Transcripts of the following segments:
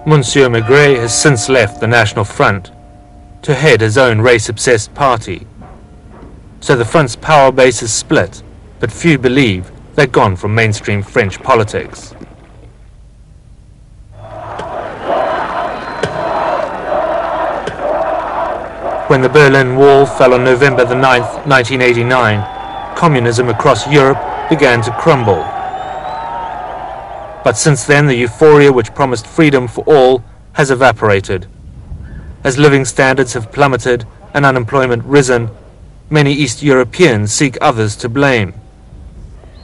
Monsieur Maigret has since left the National Front to head his own race-obsessed party. So the Front's power base is split, but few believe they're gone from mainstream French politics. When the Berlin Wall fell on November the 9th, 1989, communism across Europe began to crumble. But since then, the euphoria which promised freedom for all has evaporated. As living standards have plummeted and unemployment risen, many East Europeans seek others to blame.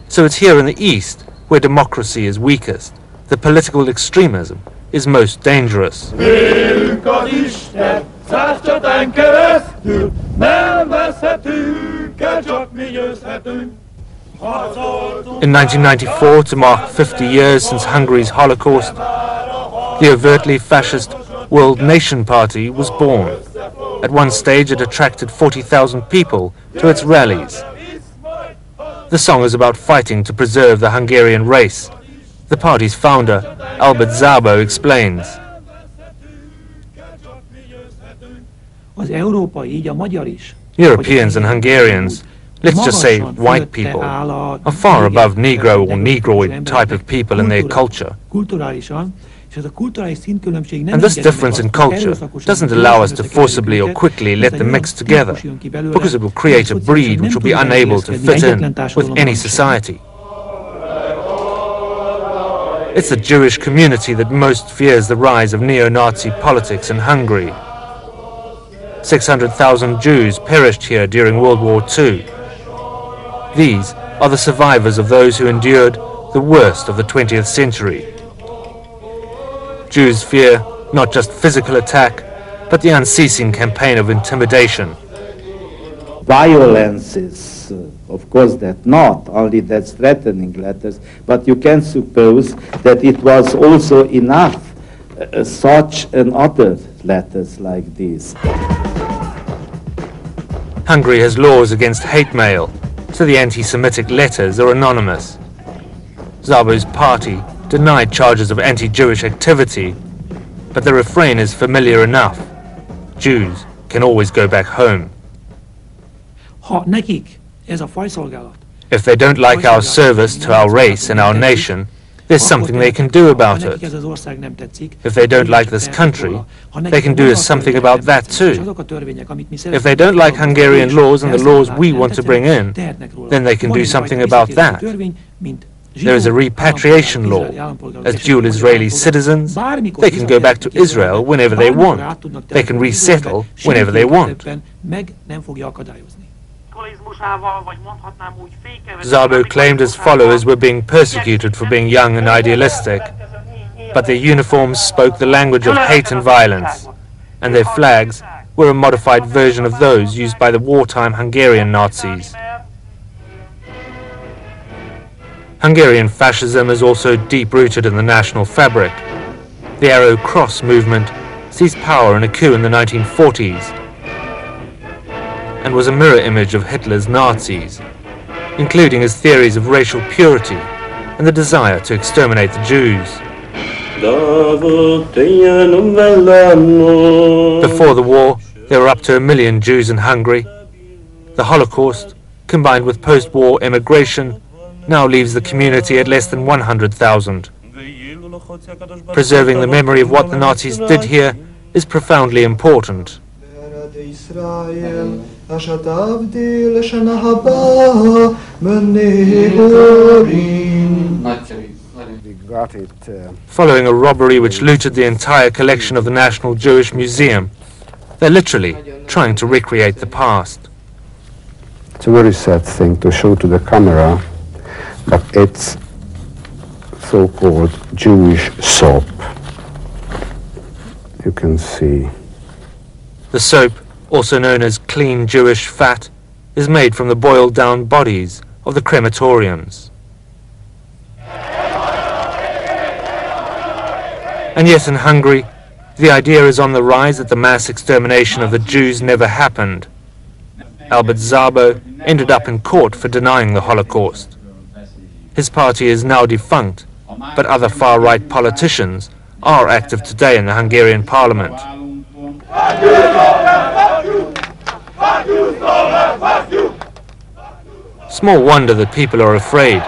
So it's here in the East where democracy is weakest, the political extremism is most dangerous. In 1994, to mark 50 years since Hungary's Holocaust, the overtly fascist World Nation Party was born. At one stage it attracted 40,000 people to its rallies. The song is about fighting to preserve the Hungarian race. The party's founder, Albert Szabo, explains. Europeans and Hungarians, let's just say white people, are far above Negro or Negroid type of people in their culture. And this difference in culture doesn't allow us to forcibly or quickly let them mix together, because it will create a breed which will be unable to fit in with any society. It's the Jewish community that most fears the rise of neo-Nazi politics in Hungary. 600,000 Jews perished here during World War II. These are the survivors of those who endured the worst of the 20th century. Jews fear not just physical attack, but the unceasing campaign of intimidation. Violences, of course, that not only that's threatening letters, but you can suppose that it was also enough such and other letters like these. Hungary has laws against hate mail, so the anti-Semitic letters are anonymous. Szabo's party denied charges of anti-Jewish activity, but the refrain is familiar enough. Jews can always go back home. If they don't like our service to our race and our nation, there's something they can do about it. If they don't like this country, they can do something about that too. If they don't like Hungarian laws and the laws we want to bring in, then they can do something about that. There is a repatriation law. As dual Israeli citizens, they can go back to Israel whenever they want. They can resettle whenever they want. Szabo claimed his followers were being persecuted for being young and idealistic, but their uniforms spoke the language of hate and violence, and their flags were a modified version of those used by the wartime Hungarian Nazis. Hungarian fascism is also deep-rooted in the national fabric. The Arrow Cross movement seized power in a coup in the 1940s and was a mirror image of Hitler's Nazis, including his theories of racial purity and the desire to exterminate the Jews. Before the war, there were up to 1 million Jews in Hungary. The Holocaust, combined with post-war emigration, now leaves the community at less than 100,000. Preserving the memory of what the Nazis did here is profoundly important. Following a robbery which looted the entire collection of the National Jewish Museum, they're literally trying to recreate the past. It's a very sad thing to show to the camera, but it's so-called Jewish soap. You can see. The soap, also known as clean Jewish fat, is made from the boiled down bodies of the crematoriums. And yet in Hungary, the idea is on the rise that the mass extermination of the Jews never happened. Albert Szabo ended up in court for denying the Holocaust. His party is now defunct, but other far-right politicians are active today in the Hungarian parliament. Small wonder that people are afraid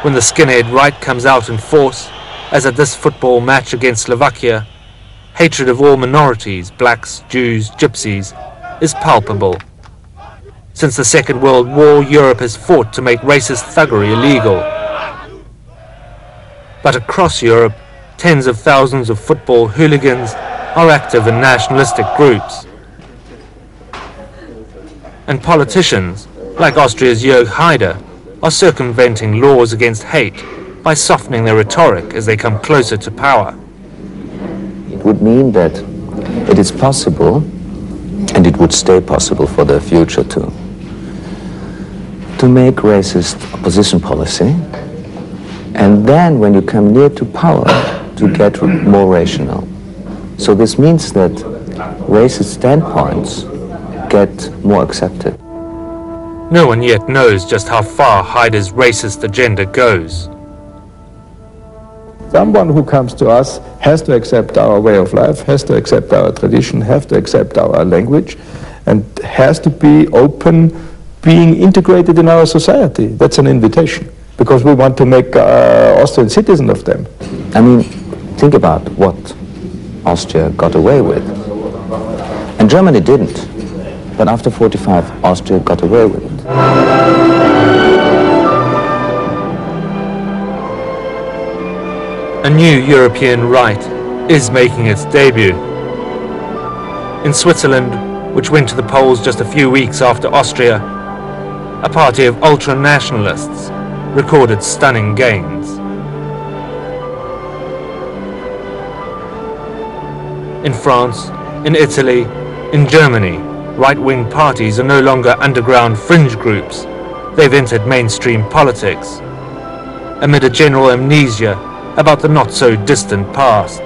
when the skinhead right comes out in force, as at this football match against Slovakia. Hatred of all minorities, blacks, Jews, gypsies, is palpable. Since the Second World War, Europe has fought to make racist thuggery illegal. But across Europe, tens of thousands of football hooligans are active in nationalistic groups. And politicians, like Austria's Jörg Haider, are circumventing laws against hate by softening their rhetoric as they come closer to power. It would mean that it is possible, and it would stay possible for the future too, to make racist opposition policy, and then when you come near to power, to get more rational. So this means that racist standpoints get more accepted. No one yet knows just how far Haider's racist agenda goes. Someone who comes to us has to accept our way of life, has to accept our tradition, has to accept our language, and has to be open, being integrated in our society. That's an invitation, because we want to make Austrian citizens of them. I mean, think about what Austria got away with. And Germany didn't. But after 45, Austria got away with it. A new European right is making its debut. In Switzerland, which went to the polls just a few weeks after Austria, a party of ultra-nationalists recorded stunning gains. In France, in Italy, in Germany, right-wing parties are no longer underground fringe groups. They've entered mainstream politics, amid a general amnesia about the not-so-distant past.